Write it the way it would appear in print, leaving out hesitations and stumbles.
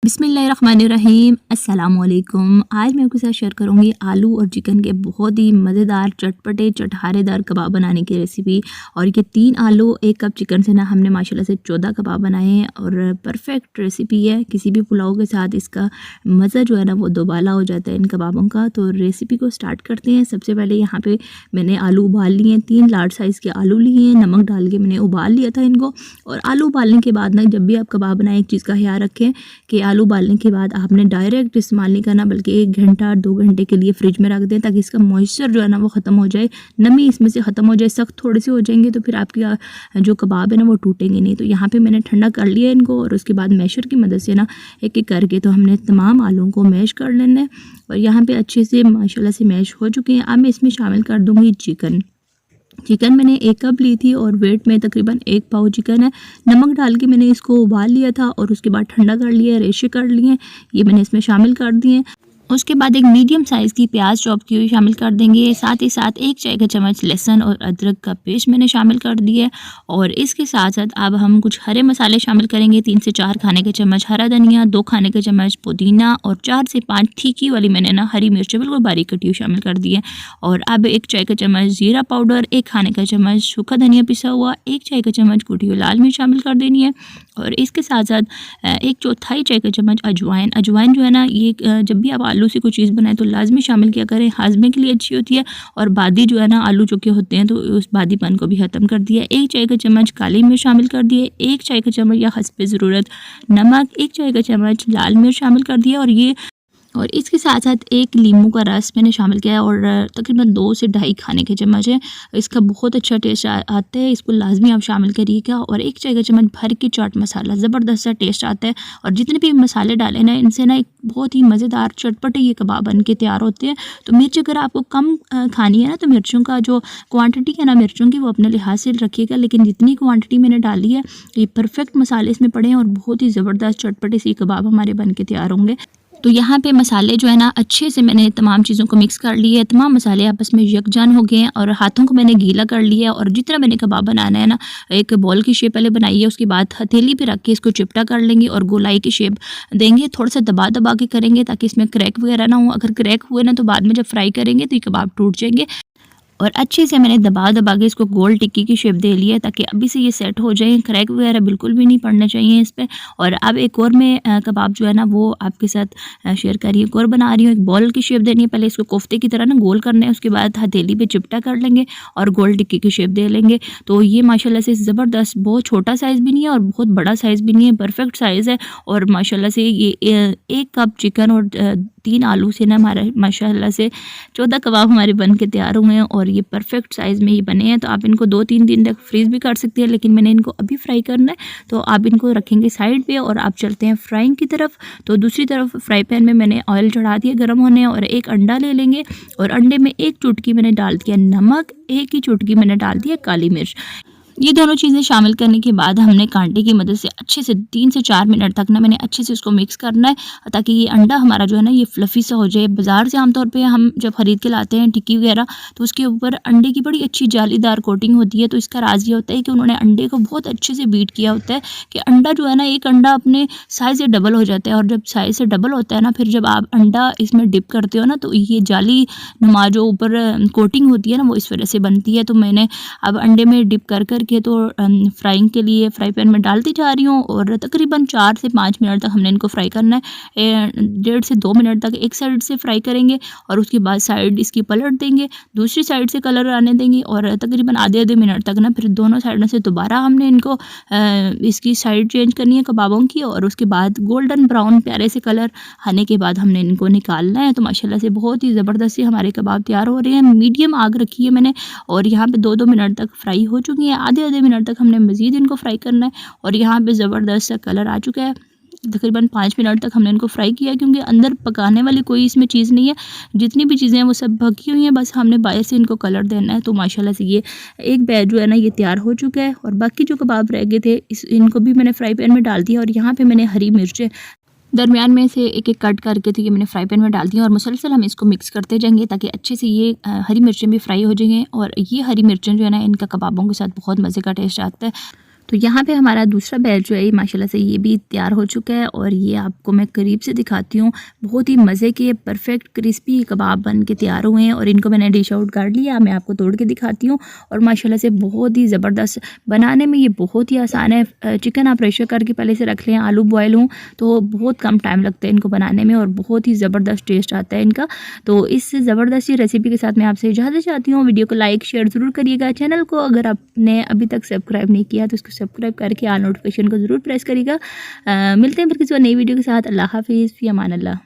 बिस्मिल्लाहिर्रहमानिर्रहीम। अस्सलाम वालेकुम। आज मैं आपके साथ शेयर करूंगी आलू और चिकन के बहुत ही मज़ेदार चटपटे चटहारेदार कबाब बनाने की रेसिपी। और ये 3 आलू 1 कप चिकन से ना हमने माशाल्लाह से 14 कबाब बनाए हैं और परफेक्ट रेसिपी है। किसी भी पुलाव के साथ इसका मज़ा जो है ना वो दोबाला हो जाता है इन कबाबों का। तो रेसिपी को स्टार्ट करते हैं। सबसे पहले यहाँ पे मैंने आलू उबाल लिए हैं, 3 लार्ज साइज़ के आलू लिए हैं, नमक डाल के मैंने उबाल लिया था इनको। और आलू उबालने के बाद ना जब भी आप कबाब बनाएं एक चीज़ का ख्याल रखें कि आलू उबालने के बाद आपने डायरेक्ट इस्तेमाल नहीं करना, बल्कि 1 घंटा 2 घंटे के लिए फ्रिज में रख दें ताकि इसका मॉइस्चर जो है ना वो ख़त्म हो जाए, नमी इसमें से ख़त्म हो जाए। सख्त थोड़े से हो जाएंगे तो फिर आपकी जो कबाब है ना वो टूटेंगे नहीं। तो यहाँ पे मैंने ठंडा कर लिया इनको और उसके बाद मैशर की मदद से ना एक एक करके तो हमने तमाम आलूओं को मैश कर लेना है। और यहाँ पे अच्छे से माशाल्लाह से मैश हो चुके हैं। अब मैं इसमें शामिल कर दूँगी चिकन मैंने 1 कप ली थी और वेट में तकरीबन 1 पाव चिकन है। नमक डाल के मैंने इसको उबाल लिया था और उसके बाद ठंडा कर लिया, रेशे कर लिए, ये मैंने इसमें शामिल कर दिए। उसके बाद एक मीडियम साइज़ की प्याज चॉप की हुई शामिल कर देंगे। साथ ही साथ 1 चाय का चम्मच लहसुन और अदरक का पेस्ट मैंने शामिल कर दिया। और इसके साथ साथ अब हम कुछ हरे मसाले शामिल करेंगे। 3 से 4 खाने के चम्मच हरा धनिया, 2 खाने के चम्मच पुदीना और 4 से 5 तीखी वाली मैंने ना हरी मिर्च बिल्कुल बारीक कटी हुई शामिल कर दी है। और अब 1 चाय का चम्मच जीरा पाउडर, 1 खाने का चम्मच सूखा धनिया पिसा हुआ, 1 चाय का चम्मच कुटी हुई लाल मिर्च शामिल कर देनी है। और इसके साथ साथ 1/4 चाय का चम्मच अजवाइन जो है ना ये जब भी आप आलू से कोई चीज़ बनाएं तो लाजमी शामिल किया करें, हाजमे के लिए अच्छी होती है। और बादी जो है ना आलू चुके होते हैं तो उस बादीपन को भी ख़त्म कर दिया। 1 चाय का चम्मच काली मिर्च शामिल कर दिए, 1 चाय का चम्मच या हस्बे ज़रूरत नमक, 1 चाय का चम्मच लाल मिर्च शामिल कर दिया। और इसके साथ साथ 1 नींबू का रस मैंने शामिल किया है और तकरीबन 2 से ढाई खाने के चम्मच है। इसका बहुत अच्छा टेस्ट आता है, इसको लाजमी आप शामिल करिएगा। और 1 चाय का चम्मच भर के चाट मसाला, ज़बरदस्त सा टेस्ट आता है। और जितने भी मसाले डाले ना इनसे ना एक बहुत ही मज़ेदार चटपटे ये कबाब बन के तैयार होते हैं। तो मिर्च अगर आपको कम खानी है ना तो मिर्चों का जो क्वांटिटी है ना मिर्चों की वो अपने लिहाज से रखिएगा। लेकिन जितनी क्वांटिटी मैंने डाली है ये परफेक्ट मसाले इसमें पड़े हैं और बहुत ही ज़बरदस्त चटपटे से कबाब हमारे बन के तैयार होंगे। तो यहाँ पे मसाले जो है ना अच्छे से मैंने तमाम चीज़ों को मिक्स कर लिया है। तमाम मसाले आपस में यकजान हो गए हैं और हाथों को मैंने गीला कर लिया। और जितना मैंने कबाब बनाना है ना एक बॉल की शेप पहले बनाई है, उसके बाद हथेली पे रख के इसको चिपटा कर लेंगे और गोलाई की शेप देंगे। थोड़ा सा दबा दबा के करेंगे ताकि इसमें क्रैक वगैरह ना हो। अगर क्रैक हुए ना तो बाद में जब फ्राई करेंगे तो ये कबाब टूट जाएंगे। और अच्छे से मैंने दबा दबा के इसको गोल टिक्की की शेप दे लिया है ताकि अभी से ये सेट हो जाए। क्रैक वगैरह बिल्कुल भी नहीं पड़ने चाहिए इस पर। और अब एक और मैं कबाब जो है ना वो आपके साथ शेयर करिए। एक और बना रही हूँ, एक बॉल की शेप देनी है। पहले इसको कोफ्ते की तरह ना गोल करना है, उसके बाद हथेली पे चिपटा कर लेंगे और गोल टिक्की की शेप दे लेंगे। तो ये माशाल्लाह से ज़बरदस्त, बहुत छोटा साइज़ भी नहीं है और बहुत बड़ा साइज़ भी नहीं है, परफेक्ट साइज़ है। और माशाल्लाह से ये 1 कप चिकन और 3 आलू से ना हमारा माशाल्लाह से 14 कबाब हमारे बन के तैयार हुए हैं और ये परफेक्ट साइज़ में ये बने हैं। तो आप इनको 2-3 दिन तक फ्रीज़ भी कर सकते हैं, लेकिन मैंने इनको अभी फ्राई करना है तो आप इनको रखेंगे साइड पे और आप चलते हैं फ्राइंग की तरफ। तो दूसरी तरफ फ्राई पैन में मैंने ऑयल चढ़ा दिया गर्म होने और 1 अंडा ले लेंगे और अंडे में 1 चुटकी मैंने डाल दिया नमक, 1 ही चुटकी मैंने डाल दिया काली मिर्च। ये दोनों चीज़ें शामिल करने के बाद हमने कांटे की मदद से अच्छे से 3 से 4 मिनट तक ना मैंने अच्छे से उसको मिक्स करना है ताकि ये अंडा हमारा जो है ना ये फ्लफ़ी सा हो जाए। बाज़ार से आमतौर पे हम जब ख़रीद के लाते हैं टिक्की वगैरह तो उसके ऊपर अंडे की बड़ी अच्छी जालीदार कोटिंग होती है। तो इसका राज ये होता है कि उन्होंने अंडे को बहुत अच्छे से बीट किया होता है कि अंडा जो है ना एक अंडा अपने साइज़ से डबल हो जाता है। और जब साइज़ से डबल होता है ना फिर जब आप अंडा इसमें डिप करते हो ना तो ये जाली नुमा जो ऊपर कोटिंग होती है ना वो इस वजह से बनती है। तो मैंने अब अंडे में डिप कर के तो फ्राइंग के लिए फ्राई पैन में डालती जा रही हूँ और तकरीबन 4 से 5 मिनट तक हमने इनको फ्राई करना है। 1.5 से 2 मिनट तक एक साइड से फ्राई करेंगे और उसके बाद साइड इसकी पलट देंगे, दूसरी साइड से कलर आने देंगे और तकरीबन आधे मिनट तक ना फिर दोनों साइडों से दोबारा हमने इनको इसकी साइड चेंज करनी है कबाबों की। और उसके बाद गोल्डन ब्राउन प्यारे से कलर आने के बाद हमने इनको निकालना है। तो माशाल्लाह से बहुत ही ज़बरदस्त हमारे कबाब तैयार हो रहे हैं। मीडियम आग रखी है मैंने और यहाँ पे 2-2 मिनट तक फ्राई हो चुकी हैं। आधे मिनट तक हमने मज़ीद इनको फ्राई करना है और यहाँ पे ज़बरदस्त सा कलर आ चुका है। तकरीबन 5 मिनट तक हमने इनको फ्राई किया क्योंकि अंदर पकाने वाली कोई इसमें चीज़ नहीं है, जितनी भी चीज़ें हैं वो सब पकी हुई हैं, बस हमने बाहर से इनको कलर देना है। तो माशाल्लाह से ये एक बैच जो है ना ये तैयार हो चुका है। और बाकी जो कबाब रह गए थे इनको भी मैंने फ्राई पैन में डाल दिया और यहाँ पे मैंने हरी मिर्चें दरमियान में से एक एक कट करके तो ये मैंने फ्राई पैन में डाल दिया और मुसलसल हम इसको मिक्स करते जाएंगे ताकि अच्छे से ये हरी मिर्चें भी फ्राई हो जाएंगे। और ये हरी मिर्चें जो है ना इनका कबाबों के साथ बहुत मज़े का टेस्ट आता है। तो यहाँ पे हमारा दूसरा बैच जो है माशाल्लाह से ये भी तैयार हो चुका है और ये आपको मैं करीब से दिखाती हूँ। बहुत ही मज़े के परफेक्ट क्रिस्पी कबाब बन के तैयार हुए हैं और इनको मैंने डिश आउट कर लिया। मैं आपको तोड़ के दिखाती हूँ और माशाल्लाह से बहुत ही ज़बरदस्त बनाने में ये बहुत ही आसान है। चिकन आप प्रेशर करके पहले से रख लें, आलू बॉयल हों तो बहुत कम टाइम लगता है इनको बनाने में और बहुत ही ज़बरदस्त टेस्ट आता है इनका। तो इस ज़बरदस्त रेसिपी के साथ मैं आपसे इजाज़त चाहती हूँ। वीडियो को लाइक शेयर ज़रूर करिएगा। चैनल को अगर आपने अभी तक सब्सक्राइब नहीं किया तो इसको सब्सक्राइब करके ऑल नोटिफिकेशन को ज़रूर प्रेस करिएगा। मिलते हैं फिर किसी और नई वीडियो के साथ। अल्लाह हाफिज़, फ़ी अमान अल्लाह।